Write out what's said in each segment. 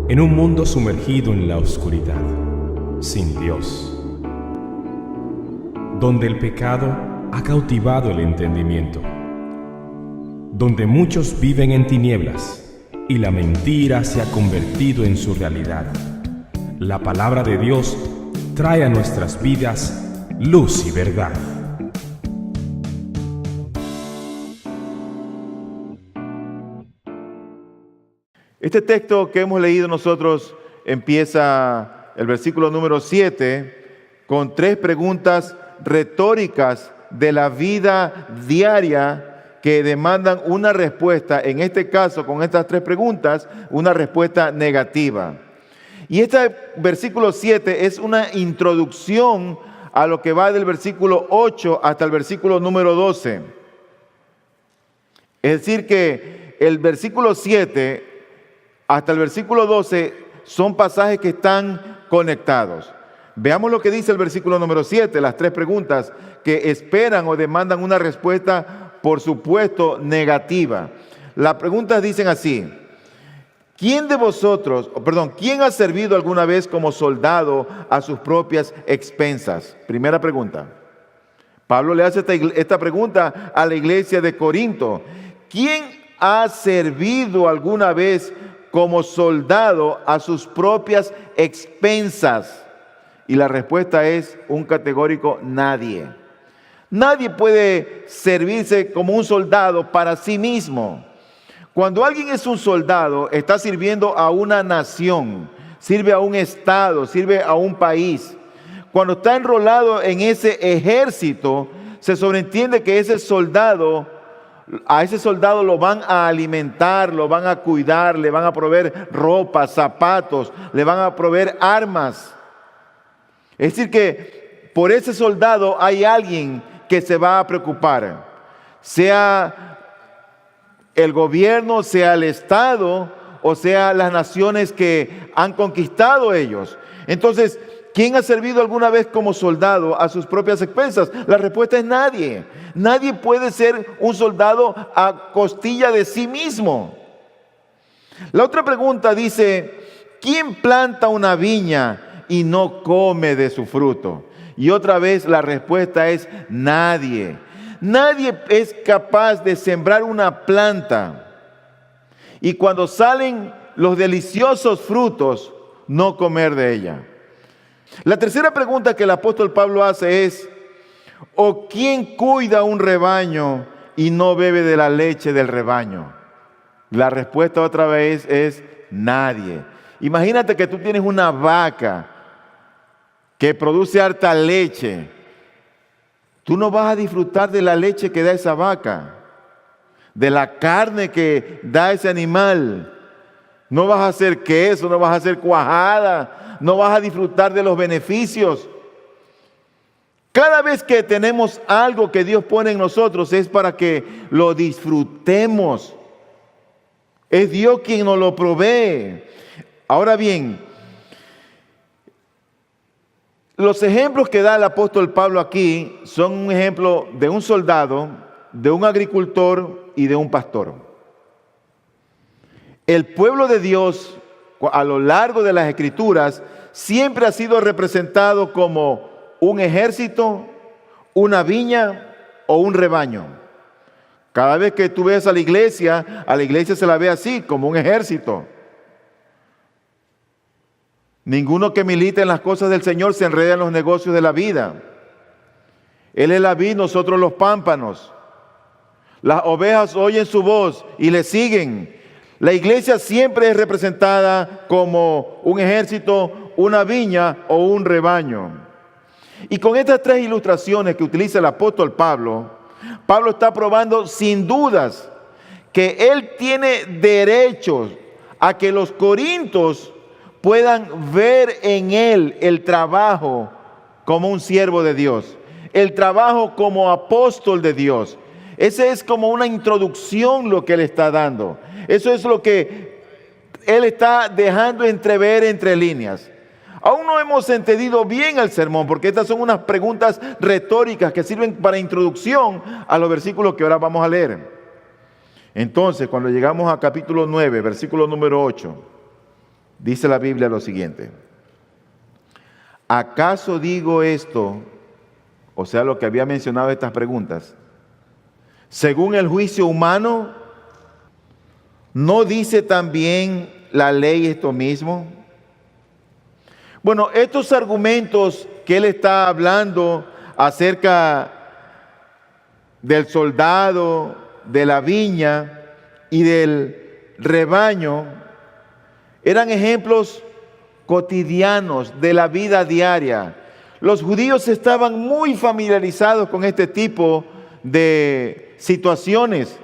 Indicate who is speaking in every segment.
Speaker 1: En un mundo sumergido en la oscuridad, sin Dios, donde el pecado ha cautivado el entendimiento, donde muchos viven en tinieblas y la mentira se ha convertido en su realidad, la palabra de Dios trae a nuestras vidas luz y verdad.
Speaker 2: Este texto que hemos leído nosotros empieza el versículo número 7 con 3 preguntas retóricas de la vida diaria que demandan una respuesta, en este caso con estas 3 preguntas, una respuesta negativa. Y este versículo 7 es una introducción a lo que va del versículo 8 hasta el versículo número 12. Es decir que el versículo 7 hasta el versículo 12 son pasajes que están conectados. Veamos lo que dice el versículo número 7, las 3 preguntas que esperan o demandan una respuesta, por supuesto, negativa. Las preguntas dicen así: ¿quién ha servido alguna vez como soldado a sus propias expensas? Primera pregunta. Pablo le hace esta pregunta a la iglesia de Corinto. ¿Quién ha servido alguna vez como soldado a sus propias expensas? Y la respuesta es un categórico nadie. Nadie puede servirse como un soldado para sí mismo. Cuando alguien es un soldado, está sirviendo a una nación, sirve a un estado, sirve a un país. Cuando está enrolado en ese ejército, se sobreentiende que a ese soldado lo van a alimentar, lo van a cuidar, le van a proveer ropa, zapatos, le van a proveer armas. Es decir que por ese soldado hay alguien que se va a preocupar, sea el gobierno, sea el Estado, o sea las naciones que han conquistado ellos. Entonces, ¿quién ha servido alguna vez como soldado a sus propias expensas? La respuesta es nadie. Nadie puede ser un soldado a costilla de sí mismo. La otra pregunta dice: ¿quién planta una viña y no come de su fruto? Y otra vez la respuesta es nadie. Nadie es capaz de sembrar una planta y cuando salen los deliciosos frutos, no comer de ella. La tercera pregunta que el apóstol Pablo hace es: ¿o quién cuida un rebaño y no bebe de la leche del rebaño? La respuesta otra vez es nadie. Imagínate que tú tienes una vaca que produce harta leche. Tú no vas a disfrutar de la leche que da esa vaca, de la carne que da ese animal. No vas a hacer queso, no vas a hacer cuajada, no vas a disfrutar de los beneficios. Cada vez que tenemos algo que Dios pone en nosotros es para que lo disfrutemos. Es Dios quien nos lo provee. Ahora bien, los ejemplos que da el apóstol Pablo aquí son un ejemplo de un soldado, de un agricultor y de un pastor. El pueblo de Dios, a lo largo de las Escrituras, siempre ha sido representado como un ejército, una viña o un rebaño. Cada vez que tú ves a la iglesia se la ve así, como un ejército. Ninguno que milita en las cosas del Señor se enreda en los negocios de la vida. Él es la vid, nosotros los pámpanos. Las ovejas oyen su voz y le siguen. La iglesia siempre es representada como un ejército, una viña o un rebaño. Y con estas 3 ilustraciones que utiliza el apóstol Pablo, Pablo está probando sin dudas que él tiene derechos a que los corintios puedan ver en él el trabajo como un siervo de Dios, el trabajo como apóstol de Dios. Esa es como una introducción lo que él está dando. Eso es lo que él está dejando entrever entre líneas. Aún no hemos entendido bien el sermón, porque estas son unas preguntas retóricas que sirven para introducción a los versículos que ahora vamos a leer. Entonces, cuando llegamos a capítulo 9, versículo número 8, Dice la Biblia lo siguiente: ¿acaso digo esto, o sea, lo que había mencionado estas preguntas, según el juicio humano? ¿No dice también la ley esto mismo? Bueno, estos argumentos que él está hablando acerca del soldado, de la viña y del rebaño, eran ejemplos cotidianos de la vida diaria. Los judíos estaban muy familiarizados con este tipo de situaciones,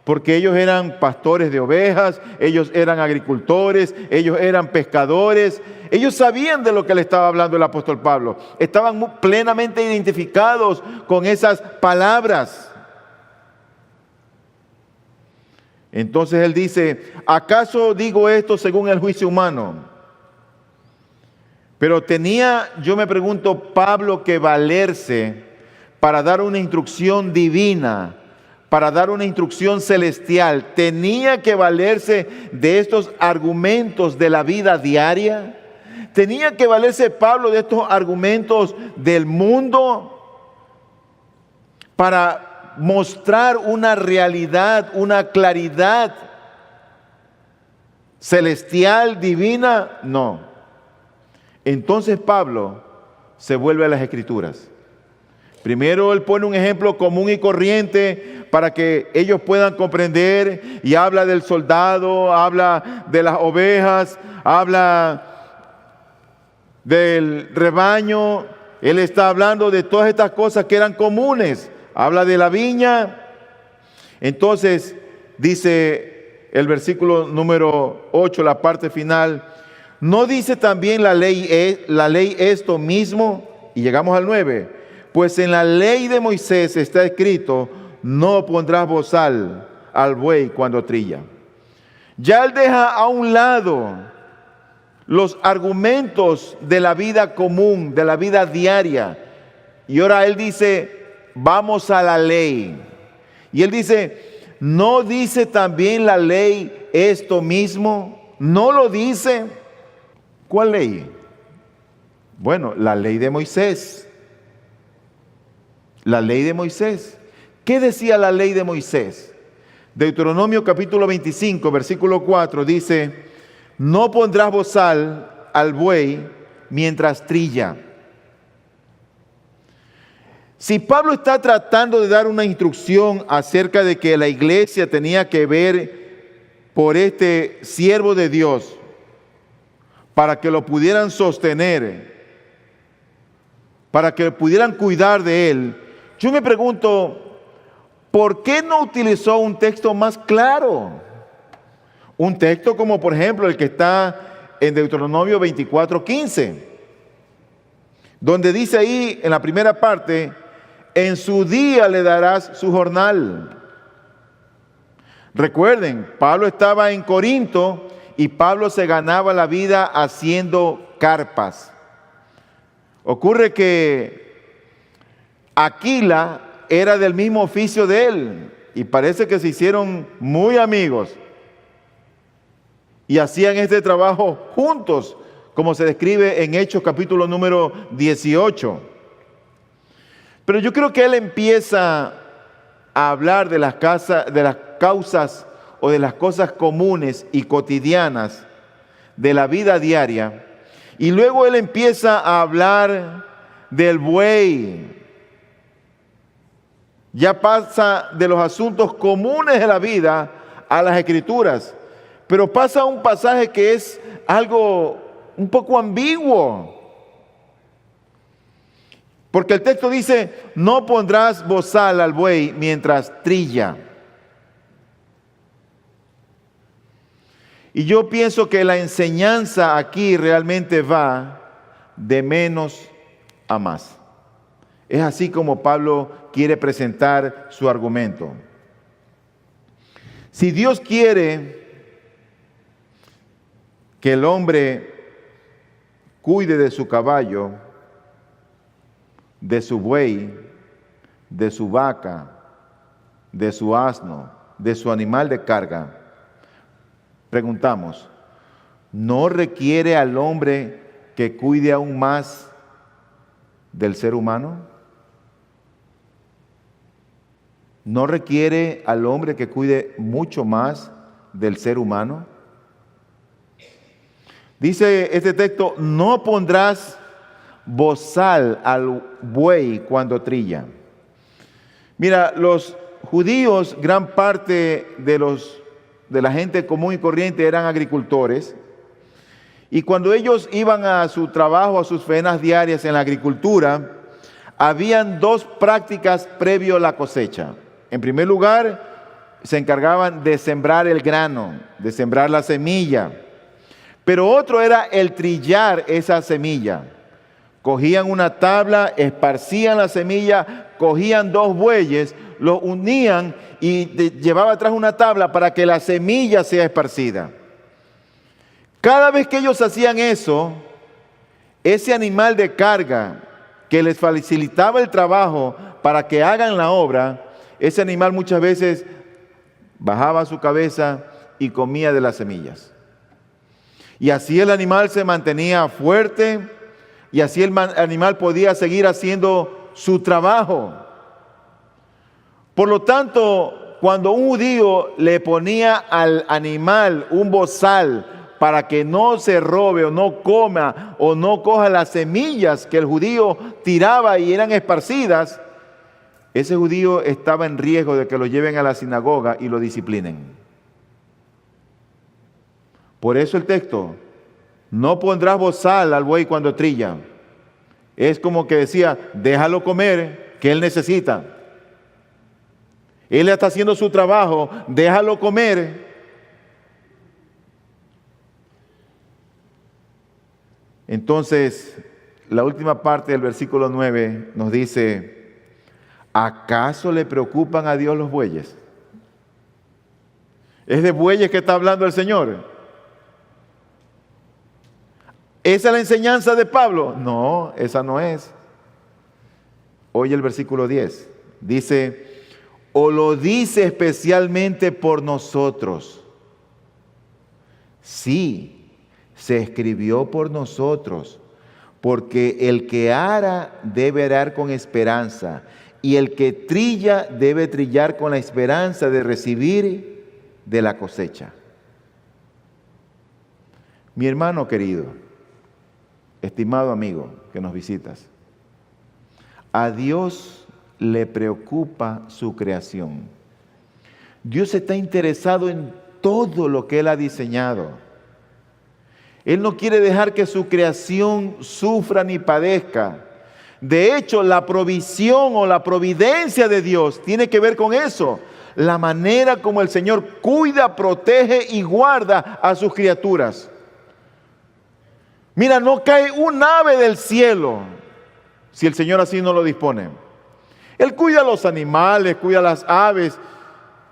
Speaker 2: porque ellos eran pastores de ovejas, ellos eran agricultores, ellos eran pescadores. Ellos sabían de lo que le estaba hablando el apóstol Pablo. Estaban plenamente identificados con esas palabras. Entonces él dice: ¿acaso digo esto según el juicio humano? Pero tenía, yo me pregunto, Pablo que valerse para dar una instrucción divina, para dar una instrucción celestial. ¿Tenía que valerse de estos argumentos de la vida diaria? ¿Tenía que valerse Pablo de estos argumentos del mundo para mostrar una realidad, una claridad celestial, divina? No. Entonces Pablo se vuelve a las Escrituras. Primero él pone un ejemplo común y corriente para que ellos puedan comprender, y habla del soldado, habla de las ovejas, habla del rebaño. Él está hablando de todas estas cosas que eran comunes. Habla de la viña. Entonces dice el versículo número 8, la parte final: ¿no dice también la ley esto mismo? Y llegamos al 9. Pues en la ley de Moisés está escrito: no pondrás bozal al buey cuando trilla. Ya él deja a un lado los argumentos de la vida común, de la vida diaria. Y ahora él dice: vamos a la ley. Y él dice: ¿no dice también la ley esto mismo? ¿No lo dice? ¿Cuál ley? Bueno, la ley de Moisés. La ley de Moisés. ¿Qué decía la ley de Moisés? Deuteronomio capítulo 25, versículo 4 dice: no pondrás bozal al buey mientras trilla. Si Pablo está tratando de dar una instrucción acerca de que la iglesia tenía que ver por este siervo de Dios para que lo pudieran sostener, para que pudieran cuidar de él, yo me pregunto, ¿por qué no utilizó un texto más claro? Un texto como por ejemplo el que está en Deuteronomio 24:15, donde dice ahí en la primera parte: en su día le darás su jornal. Recuerden, Pablo estaba en Corinto y Pablo se ganaba la vida haciendo carpas. Ocurre que Aquila era del mismo oficio de él y parece que se hicieron muy amigos y hacían este trabajo juntos, como se describe en Hechos capítulo número 18. Pero yo creo que él empieza a hablar de las causas o de las cosas comunes y cotidianas de la vida diaria, y luego él empieza a hablar del buey. Ya pasa de los asuntos comunes de la vida a las Escrituras, pero pasa a un pasaje que es algo un poco ambiguo. Porque el texto dice: no pondrás bozal al buey mientras trilla. Y yo pienso que la enseñanza aquí realmente va de menos a más. Es así como Pablo quiere presentar su argumento. Si Dios quiere que el hombre cuide de su caballo, de su buey, de su vaca, de su asno, de su animal de carga, preguntamos: ¿no requiere al hombre que cuide aún más del ser humano? ¿No requiere al hombre que cuide mucho más del ser humano? Dice este texto, no pondrás bozal al buey cuando trilla. Mira, los judíos, gran parte de la gente común y corriente eran agricultores. Y cuando ellos iban a su trabajo, a sus faenas diarias en la agricultura, habían dos prácticas previo a la cosecha. En primer lugar, se encargaban de sembrar el grano, de sembrar la semilla. Pero otro era el trillar esa semilla. Cogían una tabla, esparcían la semilla, cogían dos bueyes, los unían y llevaba atrás una tabla para que la semilla sea esparcida. Cada vez que ellos hacían eso, ese animal de carga que les facilitaba el trabajo para que hagan la obra, ese animal muchas veces bajaba su cabeza y comía de las semillas. Y así el animal se mantenía fuerte y así el animal podía seguir haciendo su trabajo. Por lo tanto, cuando un judío le ponía al animal un bozal para que no se robe o no coma o no coja las semillas que el judío tiraba y eran esparcidas, ese judío estaba en riesgo de que lo lleven a la sinagoga y lo disciplinen. Por eso el texto, no pondrás bozal al buey cuando trilla. Es como que decía, déjalo comer, que él necesita. Él está haciendo su trabajo, déjalo comer. Entonces, la última parte del versículo 9 nos dice, ¿acaso le preocupan a Dios los bueyes? ¿Es de bueyes que está hablando el Señor? ¿Esa es la enseñanza de Pablo? No, esa no es. Oye el versículo 10. Dice, o lo dice especialmente por nosotros. Sí, se escribió por nosotros, porque el que ara debe arar con esperanza, y el que trilla debe trillar con la esperanza de recibir de la cosecha. Mi hermano querido, estimado amigo que nos visitas, a Dios le preocupa su creación. Dios está interesado en todo lo que Él ha diseñado. Él no quiere dejar que su creación sufra ni padezca. De hecho, la provisión o la providencia de Dios tiene que ver con eso. La manera como el Señor cuida, protege y guarda a sus criaturas. Mira, no cae un ave del cielo si el Señor así no lo dispone. Él cuida a los animales, cuida a las aves.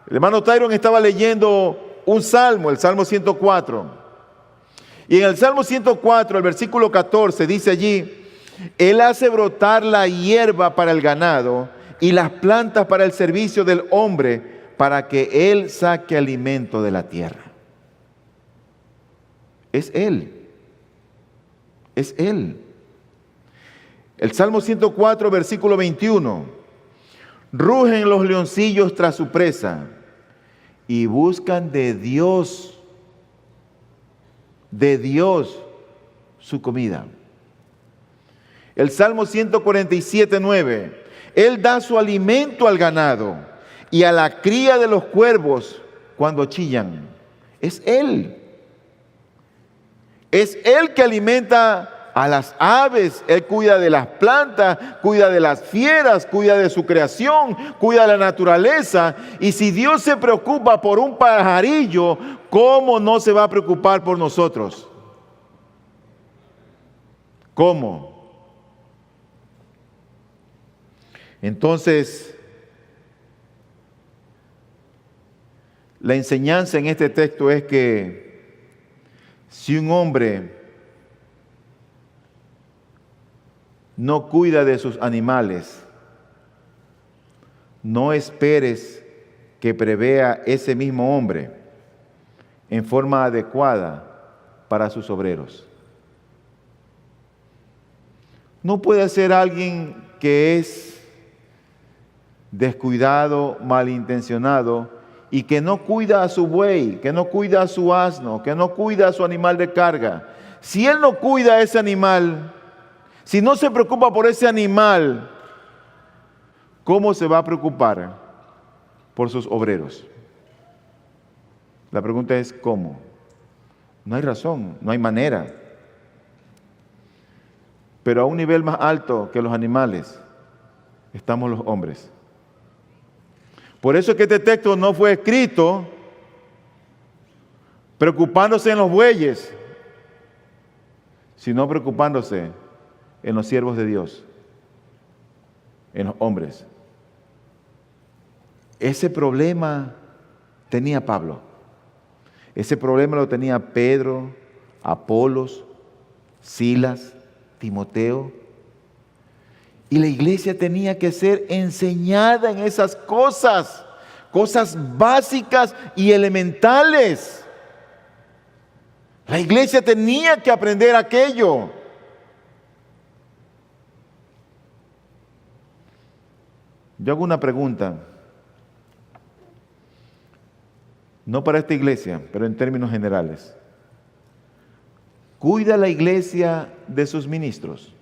Speaker 2: El hermano Tyron estaba leyendo un salmo, el Salmo 104. Y en el Salmo 104, el versículo 14, dice allí, Él hace brotar la hierba para el ganado y las plantas para el servicio del hombre, para que Él saque alimento de la tierra. Es Él. Es Él. El Salmo 104, versículo 21. Rugen los leoncillos tras su presa y buscan de Dios su comida. El Salmo 147, 9. Él da su alimento al ganado y a la cría de los cuervos cuando chillan. Es Él. Es Él que alimenta a las aves. Él cuida de las plantas, cuida de las fieras, cuida de su creación, cuida de la naturaleza. Y si Dios se preocupa por un pajarillo, ¿cómo no se va a preocupar por nosotros? ¿Cómo? Entonces, la enseñanza en este texto es que si un hombre no cuida de sus animales, no esperes que prevea ese mismo hombre en forma adecuada para sus obreros. No puede ser alguien que es descuidado, malintencionado y que no cuida a su buey, que no cuida a su asno, que no cuida a su animal de carga. Si él no cuida a ese animal, si no se preocupa por ese animal, ¿cómo se va a preocupar por sus obreros? La pregunta es ¿cómo? No hay razón, no hay manera. Pero a un nivel más alto que los animales estamos los hombres. Por eso es que este texto no fue escrito preocupándose en los bueyes, sino preocupándose en los siervos de Dios, en los hombres. Ese problema tenía Pablo. Ese problema lo tenía Pedro, Apolos, Silas, Timoteo. Y la iglesia tenía que ser enseñada en esas cosas, cosas básicas y elementales. La iglesia tenía que aprender aquello. Yo hago una pregunta, no para esta iglesia, pero en términos generales. ¿Cuida la iglesia de sus ministros?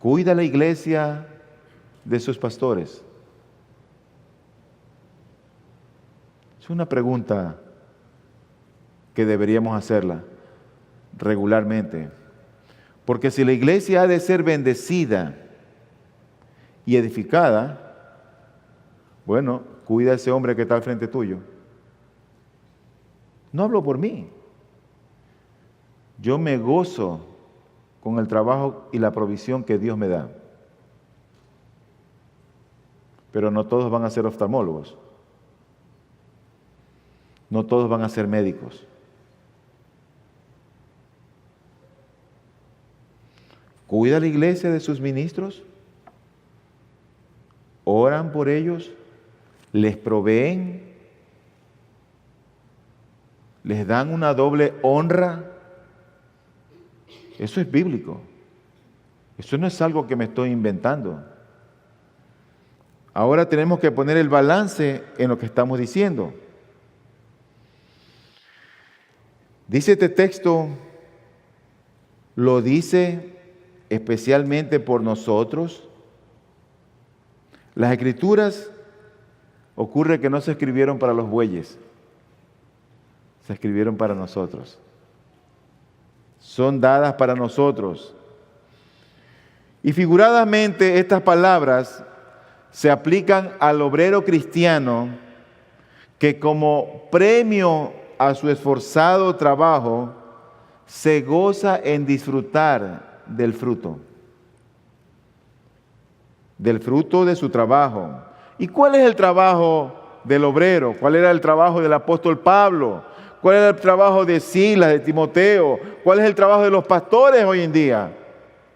Speaker 2: ¿Cuida la iglesia de sus pastores? Es una pregunta que deberíamos hacerla regularmente. Porque si la iglesia ha de ser bendecida y edificada, bueno, cuida a ese hombre que está al frente tuyo. No hablo por mí. Yo me gozo con el trabajo y la provisión que Dios me da. Pero no todos van a ser oftalmólogos. No todos van a ser médicos. ¿Cuida la iglesia de sus ministros? ¿Oran por ellos? ¿Les proveen? ¿Les dan una doble honra? Eso es bíblico. Eso no es algo que me estoy inventando. Ahora tenemos que poner el balance en lo que estamos diciendo. Dice este texto, lo dice especialmente por nosotros. Las escrituras ocurre que no se escribieron para los bueyes, se escribieron para nosotros. Son dadas para nosotros. Y figuradamente estas palabras se aplican al obrero cristiano que como premio a su esforzado trabajo se goza en disfrutar del fruto de su trabajo. ¿Y cuál es el trabajo del obrero? ¿Cuál era el trabajo del apóstol Pablo? ¿Cuál era el trabajo de Silas, de Timoteo? ¿Cuál es el trabajo de los pastores hoy en día?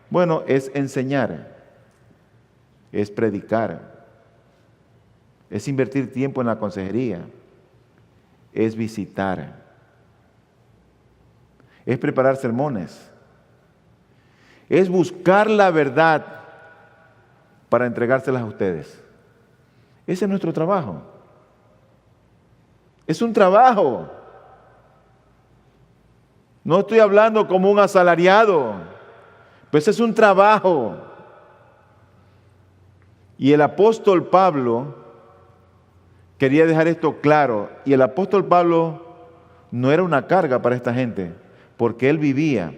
Speaker 2: Bueno, es enseñar, es predicar, es invertir tiempo en la consejería, es visitar, es preparar sermones, es buscar la verdad para entregárselas a ustedes. Ese es nuestro trabajo. Es un trabajo. No estoy hablando como un asalariado, pues es un trabajo. Y el apóstol Pablo quería dejar esto claro. Y el apóstol Pablo no era una carga para esta gente, porque él vivía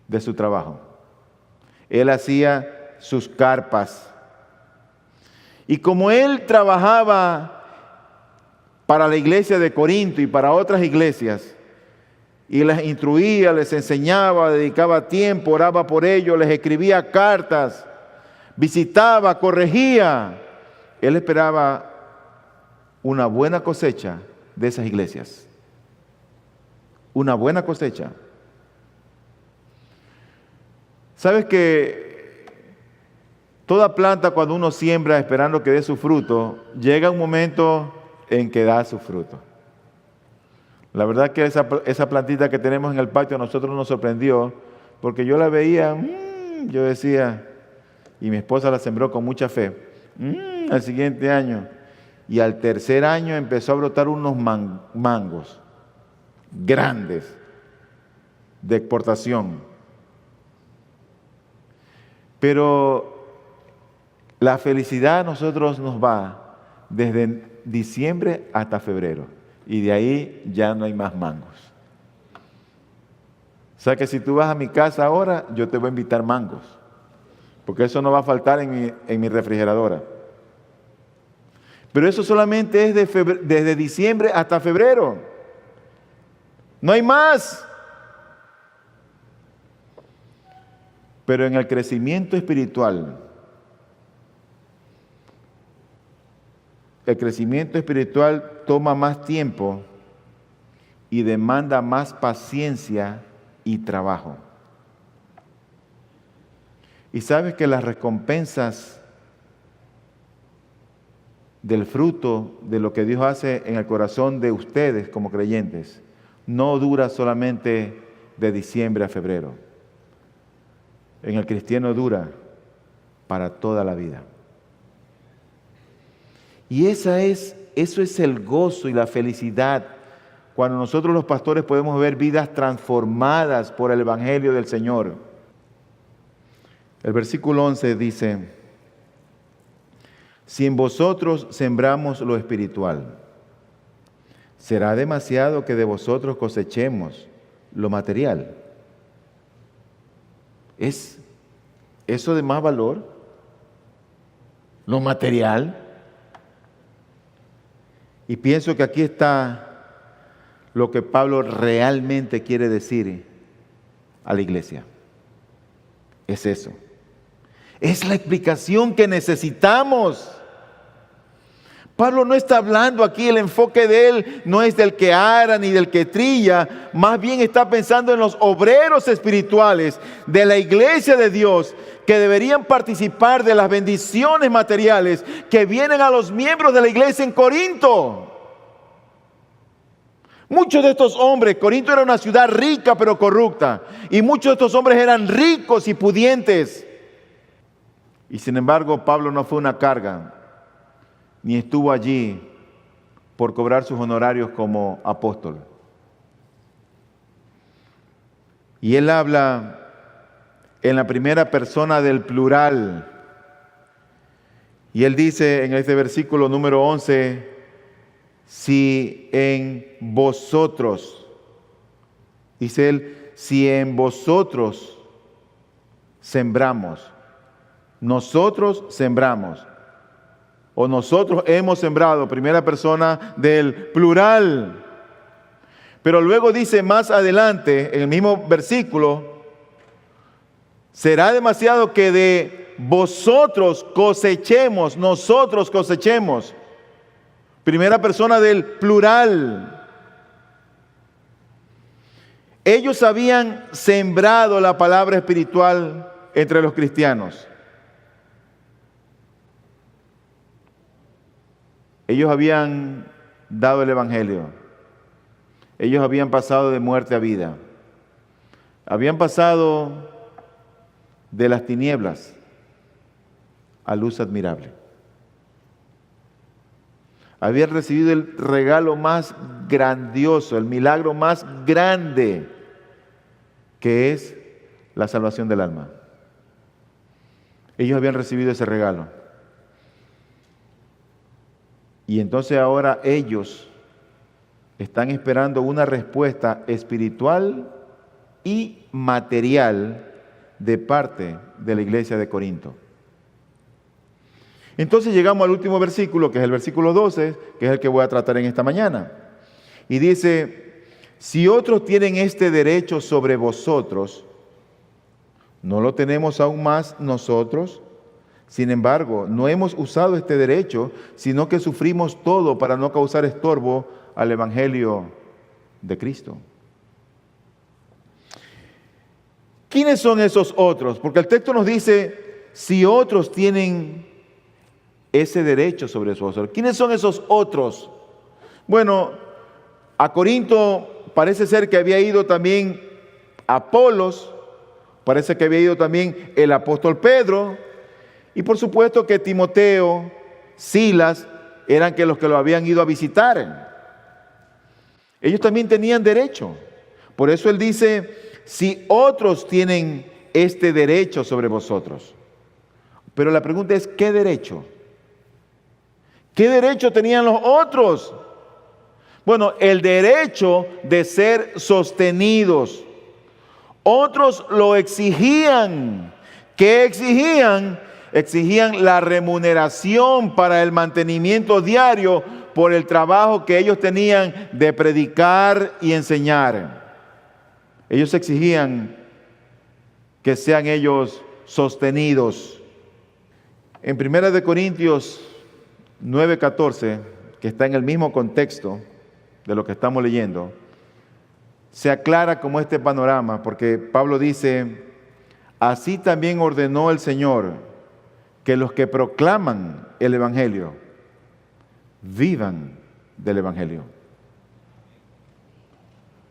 Speaker 2: de su trabajo. Él hacía sus carpas. Y como él trabajaba para la iglesia de Corinto y para otras iglesias, y les instruía, les enseñaba, dedicaba tiempo, oraba por ellos, les escribía cartas, visitaba, corregía, él esperaba una buena cosecha de esas iglesias. Una buena cosecha. ¿Sabes que toda planta, cuando uno siembra esperando que dé su fruto, llega un momento en que da su fruto? La verdad que esa plantita que tenemos en el patio a nosotros nos sorprendió, porque yo la veía, yo decía, y mi esposa la sembró con mucha fe, al siguiente año, y al tercer año empezó a brotar unos mangos grandes de exportación. Pero la felicidad a nosotros nos va desde diciembre hasta febrero. Y de ahí ya no hay más mangos. O sea que si tú vas a mi casa ahora, yo te voy a invitar mangos. Porque eso no va a faltar en mi refrigeradora. Pero eso solamente es desde diciembre hasta febrero. No hay más. Pero en el crecimiento espiritual, el crecimiento espiritual toma más tiempo y demanda más paciencia y trabajo. Y sabes que las recompensas del fruto de lo que Dios hace en el corazón de ustedes como creyentes no dura solamente de diciembre a febrero. En el cristiano dura para toda la vida. Y eso es el gozo y la felicidad cuando nosotros los pastores podemos ver vidas transformadas por el Evangelio del Señor. El versículo 11 dice, si en vosotros sembramos lo espiritual, ¿será demasiado que de vosotros cosechemos lo material? ¿Es eso de más valor? ¿Lo material? Y pienso que aquí está lo que Pablo realmente quiere decir a la iglesia. Es eso. Es la explicación que necesitamos. Pablo no está hablando aquí, el enfoque de él no es del que ara ni del que trilla, más bien está pensando en los obreros espirituales de la iglesia de Dios que deberían participar de las bendiciones materiales que vienen a los miembros de la iglesia en Corinto. Muchos de estos hombres, Corinto era una ciudad rica pero corrupta, y muchos de estos hombres eran ricos y pudientes. Y sin embargo, Pablo no fue una carga, ni estuvo allí por cobrar sus honorarios como apóstol. Y él habla en la primera persona del plural. Y él dice en este versículo número 11, si en vosotros, dice él, si en vosotros sembramos, nosotros sembramos, o nosotros hemos sembrado, primera persona del plural. Pero luego dice más adelante, en el mismo versículo, será demasiado que de vosotros cosechemos, nosotros cosechemos. Primera persona del plural. Ellos habían sembrado la palabra espiritual entre los cristianos. Ellos habían dado el evangelio. Ellos habían pasado de muerte a vida. Habían pasado de las tinieblas a luz admirable. Habían recibido el regalo más grandioso, el milagro más grande, que es la salvación del alma. Ellos habían recibido ese regalo. Y entonces ahora ellos están esperando una respuesta espiritual y material de parte de la iglesia de Corinto. Entonces llegamos al último versículo, que es el versículo 12, que es el que voy a tratar en esta mañana. Y dice, si otros tienen este derecho sobre vosotros, ¿no lo tenemos aún más nosotros? Sin embargo, no hemos usado este derecho, sino que sufrimos todo para no causar estorbo al evangelio de Cristo. ¿Quiénes son esos otros? Porque el texto nos dice, si otros tienen ese derecho sobre vosotros. ¿Quiénes son esos otros? Bueno, A Corinto parece ser que había ido también Apolos, parece que había ido también el apóstol Pedro, y por supuesto que Timoteo, Silas, eran que los que lo habían ido a visitar. Ellos también tenían derecho. Por eso él dice, si otros tienen este derecho sobre vosotros. Pero la pregunta es, ¿qué derecho? ¿Qué derecho tenían los otros? Bueno, el derecho de ser sostenidos. Otros lo exigían. ¿Qué exigían? Exigían la remuneración para el mantenimiento diario por el trabajo que ellos tenían de predicar y enseñar. Ellos exigían que sean ellos sostenidos. En 1 Corintios 9:14, que está en el mismo contexto de lo que estamos leyendo, se aclara como este panorama, porque Pablo dice, así también ordenó el Señor que los que proclaman el Evangelio vivan del Evangelio.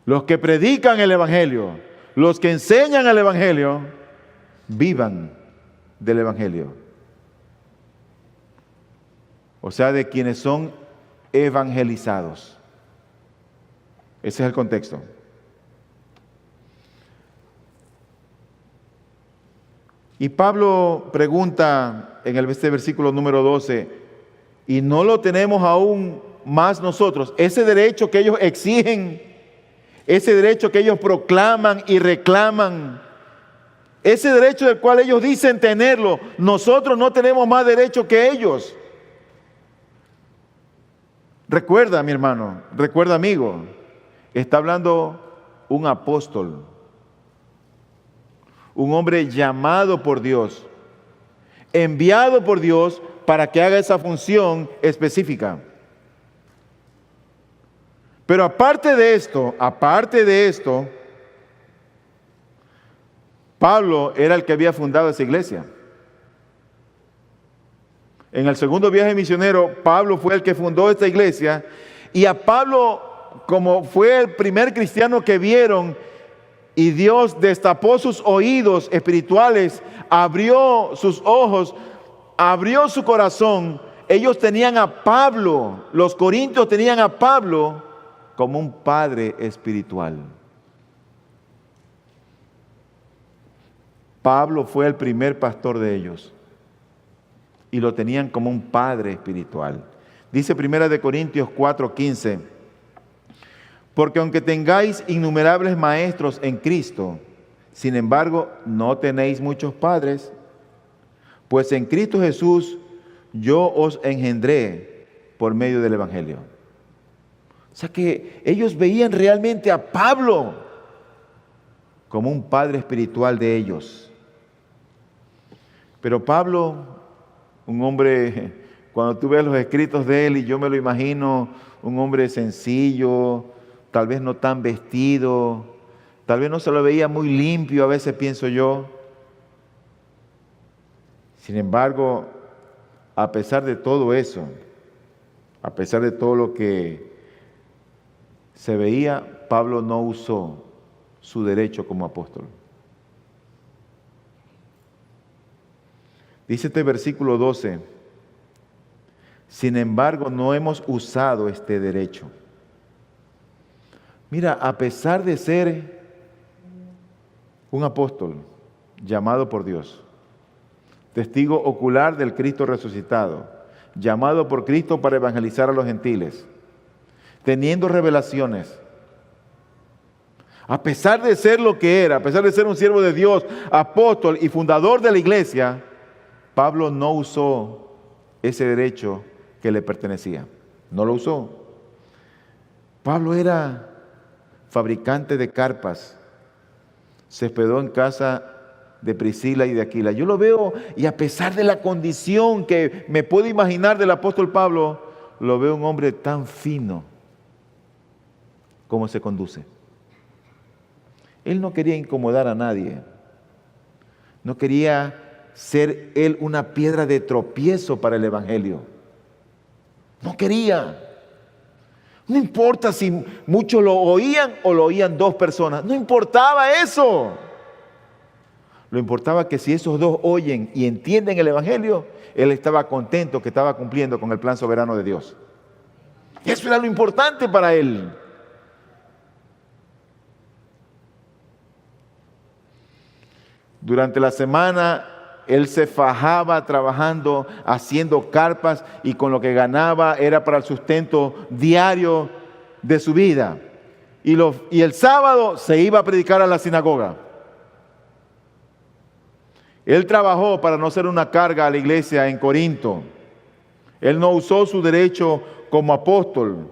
Speaker 2: Los que predican el Evangelio, los que enseñan el Evangelio, vivan del Evangelio. O sea, de quienes son evangelizados. Ese es el contexto. Y Pablo pregunta en este versículo número 12, ¿y no lo tenemos aún más nosotros? Ese derecho que ellos exigen, ese derecho que ellos proclaman y reclaman, ese derecho del cual ellos dicen tenerlo, nosotros no tenemos más derecho que ellos. Recuerda, mi hermano, recuerda, amigo, está hablando un apóstol, un hombre llamado por Dios, enviado por Dios para que haga esa función específica. Pero aparte de esto, Pablo era el que había fundado esa iglesia. En el segundo viaje misionero, Pablo fue el que fundó esta iglesia, y a Pablo, como fue el primer cristiano que vieron, y Dios destapó sus oídos espirituales, abrió sus ojos, abrió su corazón. Ellos tenían a Pablo, los corintios tenían a Pablo como un padre espiritual. Pablo fue el primer pastor de ellos y lo tenían como un padre espiritual. Dice 1 Corintios 4:15, porque aunque tengáis innumerables maestros en Cristo, sin embargo no tenéis muchos padres, pues en Cristo Jesús yo os engendré por medio del Evangelio. O sea que ellos veían realmente a Pablo como un padre espiritual de ellos. Pero Pablo, un hombre, cuando tú ves los escritos de él, y yo me lo imagino, un hombre sencillo, tal vez no tan vestido, tal vez no se lo veía muy limpio, a veces pienso yo. Sin embargo, a pesar de todo eso, a pesar de todo lo que se veía, Pablo no usó su derecho como apóstol. Dice este versículo 12, sin embargo no hemos usado este derecho. Mira, a pesar de ser un apóstol llamado por Dios, testigo ocular del Cristo resucitado, llamado por Cristo para evangelizar a los gentiles, teniendo revelaciones, a pesar de ser lo que era, a pesar de ser un siervo de Dios, apóstol y fundador de la iglesia, Pablo no usó ese derecho que le pertenecía. No lo usó. Pablo era fabricante de carpas. Se hospedó en casa de Priscila y de Aquila. Yo lo veo, y a pesar de la condición que me puedo imaginar del apóstol Pablo, lo veo un hombre tan fino como se conduce. Él no quería incomodar a nadie. No quería ser él una piedra de tropiezo para el evangelio. No quería. No importa si muchos lo oían o lo oían 2 personas. No importaba eso. Lo importaba que si esos 2 oyen y entienden el Evangelio, él estaba contento que estaba cumpliendo con el plan soberano de Dios. Eso era lo importante para él. Durante la semana, él se fajaba trabajando, haciendo carpas, y con lo que ganaba era para el sustento diario de su vida. Y el sábado se iba a predicar a la sinagoga. Él trabajó para no ser una carga a la iglesia en Corinto. Él no usó su derecho como apóstol.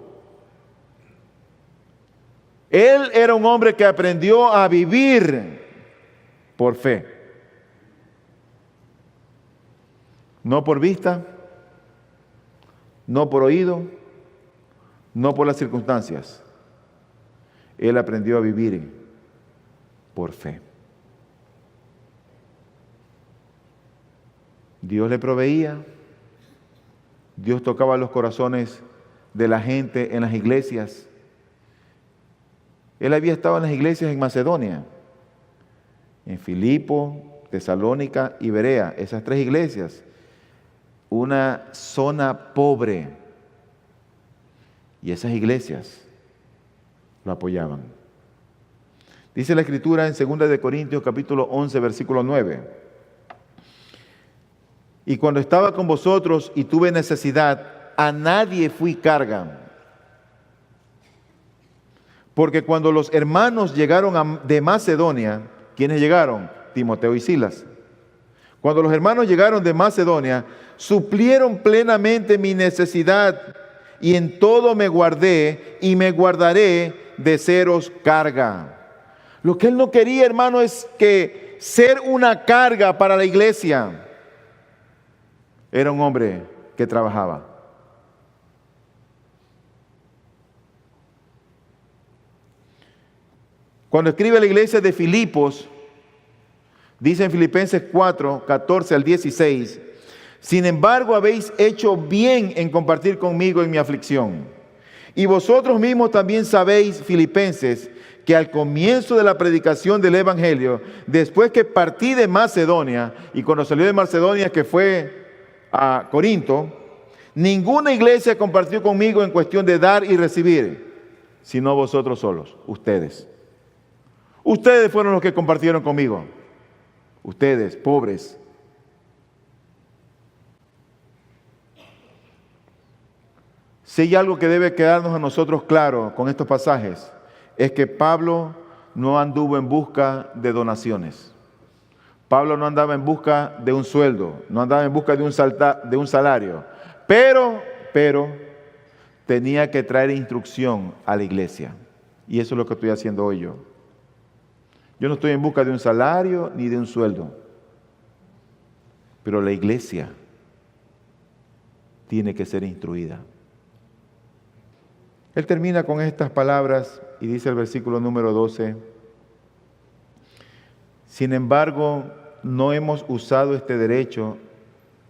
Speaker 2: Él era un hombre que aprendió a vivir por fe. No por vista, no por oído, no por las circunstancias. Él aprendió a vivir por fe. Dios le proveía, Dios tocaba los corazones de la gente en las iglesias. Él había estado en las iglesias en Macedonia, en Filipo, Tesalónica y Berea, esas 3 iglesias, una zona pobre, y esas iglesias lo apoyaban. Dice la Escritura en 2 de Corintios capítulo 11, versículo 9. Y cuando estaba con vosotros y tuve necesidad, a nadie fui carga. Porque cuando los hermanos llegaron de Macedonia, ¿quiénes llegaron? Timoteo y Silas. Cuando los hermanos llegaron de Macedonia, suplieron plenamente mi necesidad, y en todo me guardé y me guardaré de seros carga. Lo que él no quería, hermano, es que ser una carga para la iglesia. Era un hombre que trabajaba. Cuando escribe a la iglesia de Filipos, dice en Filipenses 4, 14 al 16, sin embargo habéis hecho bien en compartir conmigo en mi aflicción. Y vosotros mismos también sabéis, Filipenses, que al comienzo de la predicación del Evangelio, después que partí de Macedonia, y cuando salió de Macedonia, que fue a Corinto, ninguna iglesia compartió conmigo en cuestión de dar y recibir, sino vosotros solos, ustedes. Ustedes fueron los que compartieron conmigo. Ustedes, pobres. Si hay algo que debe quedarnos a nosotros claro con estos pasajes, es que Pablo no anduvo en busca de donaciones. Pablo no andaba en busca de un sueldo, no andaba en busca de un salario, pero tenía que traer instrucción a la iglesia. Y eso es lo que estoy haciendo hoy yo. Yo no estoy en busca de un salario ni de un sueldo, pero la iglesia tiene que ser instruida. Él termina con estas palabras y dice el versículo número 12, sin embargo, no hemos usado este derecho,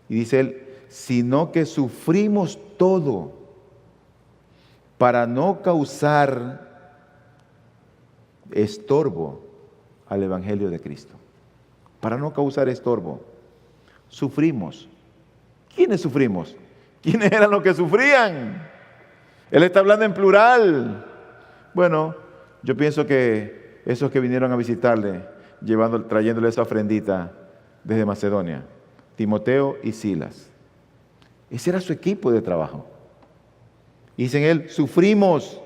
Speaker 2: y dice él, sino que sufrimos todo para no causar estorbo al Evangelio de Cristo. Para no causar estorbo. Sufrimos. ¿Quiénes sufrimos? ¿Quiénes eran los que sufrían? Él está hablando en plural. Bueno, yo pienso que esos que vinieron a visitarle, trayéndole esa ofrendita desde Macedonia, Timoteo y Silas. Ese era su equipo de trabajo. Dicen él, sufrimos.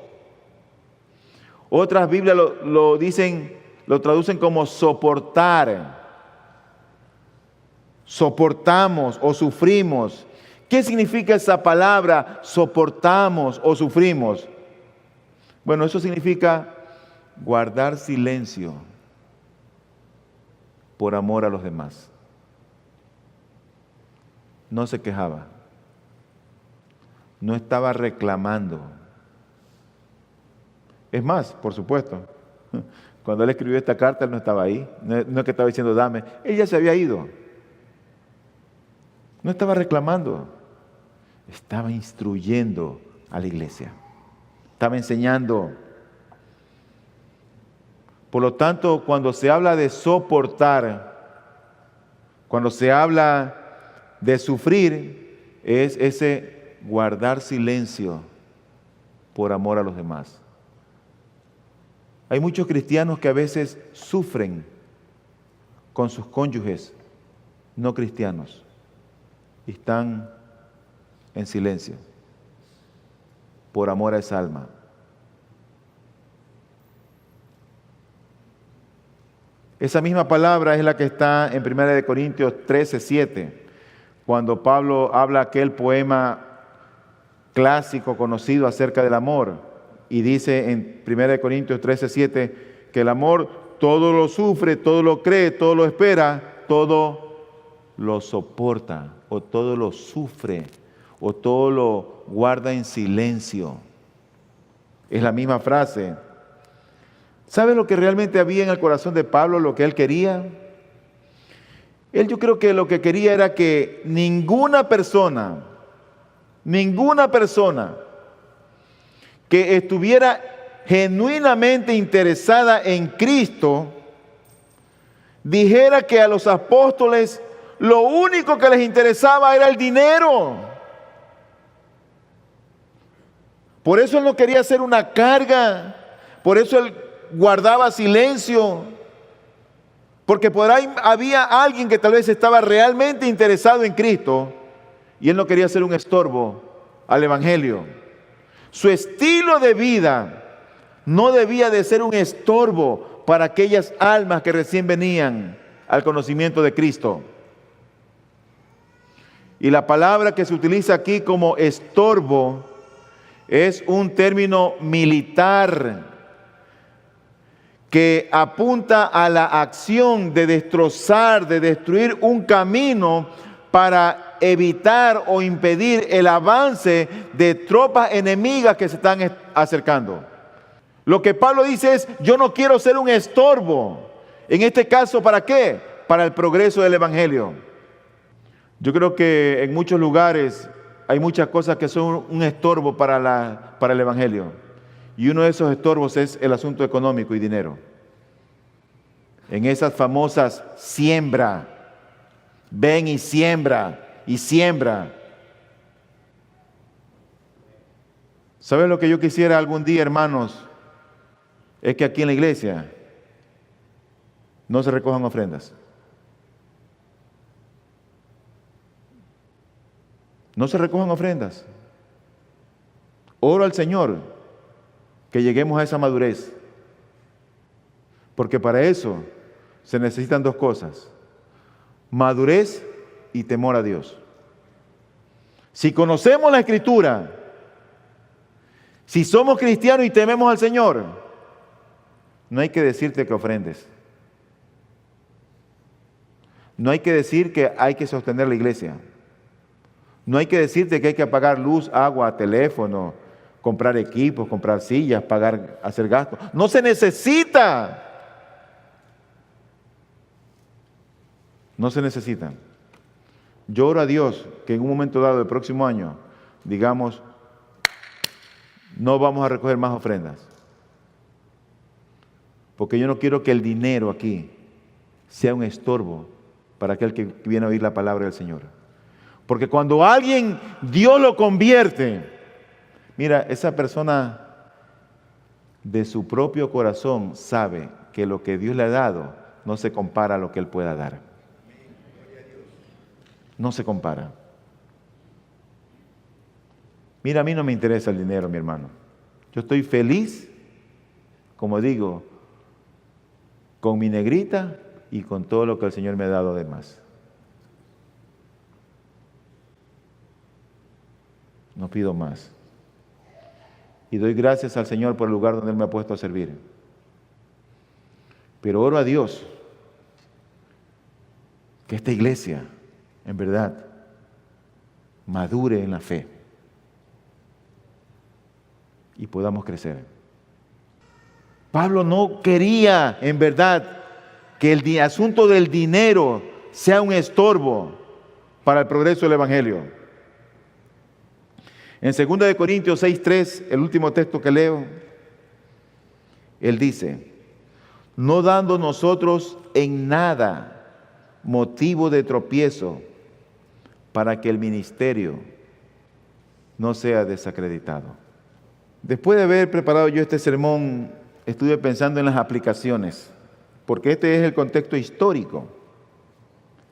Speaker 2: Otras Biblias lo traducen como soportar. Soportamos o sufrimos. ¿Qué significa esa palabra soportamos o sufrimos? Bueno, eso significa guardar silencio por amor a los demás. No se quejaba. No estaba reclamando. Es más, por supuesto, cuando él escribió esta carta, él no estaba ahí. No es que estaba diciendo, dame. Él ya se había ido. No estaba reclamando. Estaba instruyendo a la iglesia. estaba enseñando. Por lo tanto, cuando se habla de soportar, cuando se habla de sufrir, es ese guardar silencio por amor a los demás. Hay muchos cristianos que a veces sufren con sus cónyuges no cristianos y están en silencio por amor a esa alma. Esa misma palabra es la que está en 1 Corintios 13:7, cuando Pablo habla aquel poema clásico conocido acerca del amor, y dice en 1 Corintios 13:7 que el amor todo lo sufre, todo lo cree, todo lo espera, todo lo soporta, o todo lo sufre, o todo lo guarda en silencio. Es la misma frase. ¿Sabe lo que realmente había en el corazón de Pablo, lo que él quería? Yo creo que lo que quería era que ninguna persona que estuviera genuinamente interesada en Cristo dijera que a los apóstoles lo único que les interesaba era el dinero. Por eso él no quería hacer una carga, por eso él guardaba silencio, porque por ahí había alguien que tal vez estaba realmente interesado en Cristo y él no quería ser un estorbo al Evangelio. Su estilo de vida no debía de ser un estorbo para aquellas almas que recién venían al conocimiento de Cristo. Y la palabra que se utiliza aquí como estorbo es un término militar que apunta a la acción de destrozar, de destruir un camino para evitar o impedir el avance de tropas enemigas que se están acercando. Lo que Pablo dice es: yo no quiero ser un estorbo. En este caso, ¿para qué? Para el progreso del Evangelio. Yo creo que en muchos lugares hay muchas cosas que son un estorbo para el Evangelio. Y uno de esos estorbos es el asunto económico y dinero. En esas famosas siembra, ven y siembra y siembra. ¿Saben lo que yo quisiera algún día, hermanos? Es que aquí en la iglesia no se recojan ofrendas. No se recojan ofrendas. Oro al Señor que lleguemos a esa madurez. Porque para eso se necesitan dos cosas: madurez y temor a Dios. Si conocemos la Escritura, si somos cristianos y tememos al Señor, no hay que decirte que ofrendes. No hay que decir que hay que sostener la iglesia. No hay que decirte que hay que pagar luz, agua, teléfono, comprar equipos, comprar sillas, pagar, hacer gastos. No se necesita. No se necesita. Yo oro a Dios que en un momento dado del próximo año digamos: no vamos a recoger más ofrendas. Porque yo no quiero que el dinero aquí sea un estorbo para aquel que viene a oír la palabra del Señor. Porque cuando alguien, Dios lo convierte, mira, esa persona de su propio corazón sabe que lo que Dios le ha dado no se compara a lo que Él pueda dar. No se compara. Mira, a mí no me interesa el dinero, mi hermano. Yo estoy feliz, como digo, con mi negrita y con todo lo que el Señor me ha dado además. No pido más. Y doy gracias al Señor por el lugar donde Él me ha puesto a servir. Pero oro a Dios que esta iglesia, en verdad, madure en la fe y podamos crecer. Pablo no quería, en verdad, que el asunto del dinero sea un estorbo para el progreso del Evangelio. En 2 Corintios 6:3, el último texto que leo, él dice: no dando nosotros en nada motivo de tropiezo para que el ministerio no sea desacreditado. Después de haber preparado yo este sermón, estuve pensando en las aplicaciones, porque este es el contexto histórico.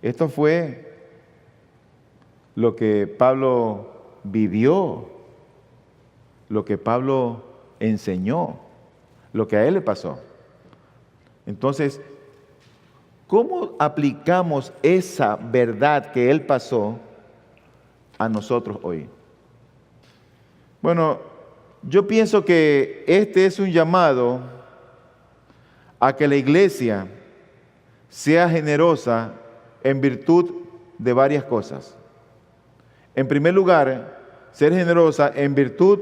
Speaker 2: Esto fue lo que Pablo vivió, lo que Pablo enseñó, lo que a él le pasó. Entonces, ¿cómo aplicamos esa verdad que él pasó a nosotros hoy? Bueno, yo pienso que este es un llamado a que la iglesia sea generosa en virtud de varias cosas. En primer lugar, ser generosa en virtud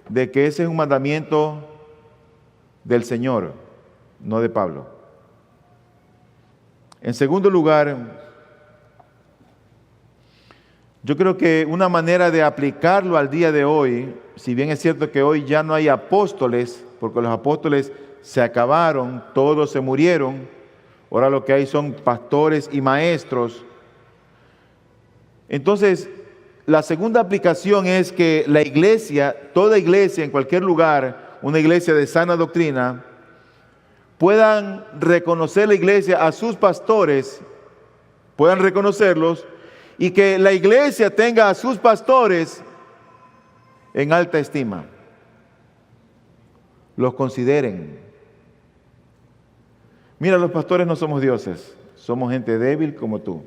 Speaker 2: de que ese es un mandamiento del Señor, no de Pablo. En segundo lugar, yo creo que una manera de aplicarlo al día de hoy, si bien es cierto que hoy ya no hay apóstoles, porque los apóstoles se acabaron, todos se murieron, ahora lo que hay son pastores y maestros. Entonces, la segunda aplicación es que la iglesia, toda iglesia en cualquier lugar, una iglesia de sana doctrina, puedan reconocer la iglesia a sus pastores, puedan reconocerlos, y que la iglesia tenga a sus pastores en alta estima. Los consideren. Mira, los pastores no somos dioses, somos gente débil como tú,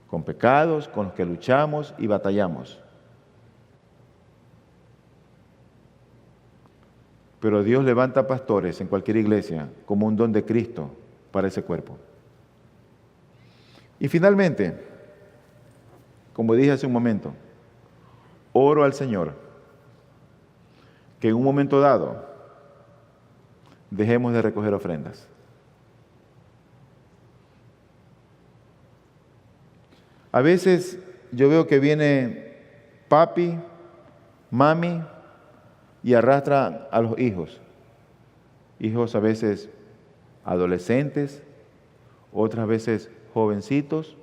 Speaker 2: con pecados con los que luchamos y batallamos. Pero Dios levanta pastores en cualquier iglesia como un don de Cristo para ese cuerpo. Y finalmente, como dije hace un momento, oro al Señor que en un momento dado dejemos de recoger ofrendas. A veces yo veo que viene papi, mami y arrastra a los hijos. Hijos a veces adolescentes, otras veces jovencitos.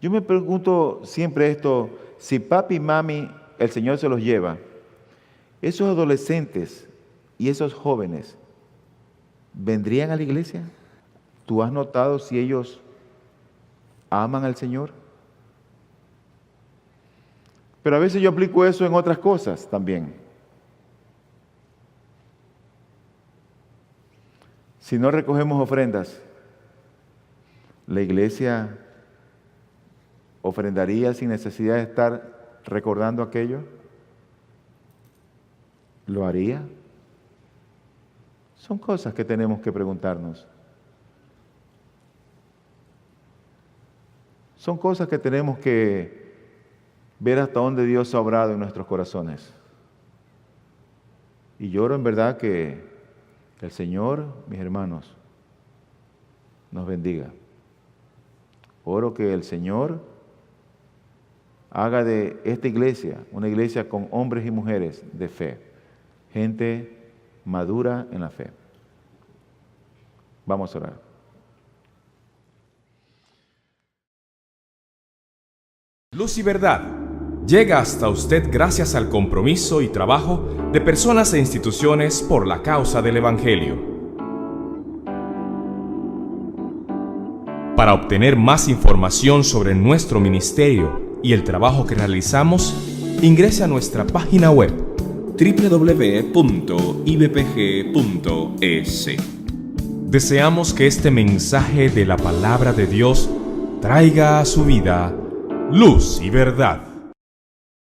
Speaker 2: Yo me pregunto siempre esto: si papi y mami el Señor se los lleva, esos adolescentes y esos jóvenes, ¿vendrían a la iglesia? ¿Tú has notado si ellos aman al Señor? Pero a veces yo aplico eso en otras cosas también. Si no recogemos ofrendas, ¿la iglesia ofrendaría sin necesidad de estar recordando aquello? ¿Lo haría? Son cosas que tenemos que preguntarnos. Son cosas que tenemos que ver hasta dónde Dios ha obrado en nuestros corazones. Y yo oro en verdad que el Señor, mis hermanos, nos bendiga. Oro que el Señor haga de esta iglesia una iglesia con hombres y mujeres de fe, gente madura en la fe. Vamos a orar.
Speaker 1: Luz y Verdad llega hasta usted gracias al compromiso y trabajo de personas e instituciones por la causa del Evangelio. Para obtener más información sobre nuestro ministerio y el trabajo que realizamos, ingrese a nuestra página web
Speaker 3: www.ibpg.es.
Speaker 1: Deseamos que este mensaje de la palabra de Dios traiga a su vida luz y verdad.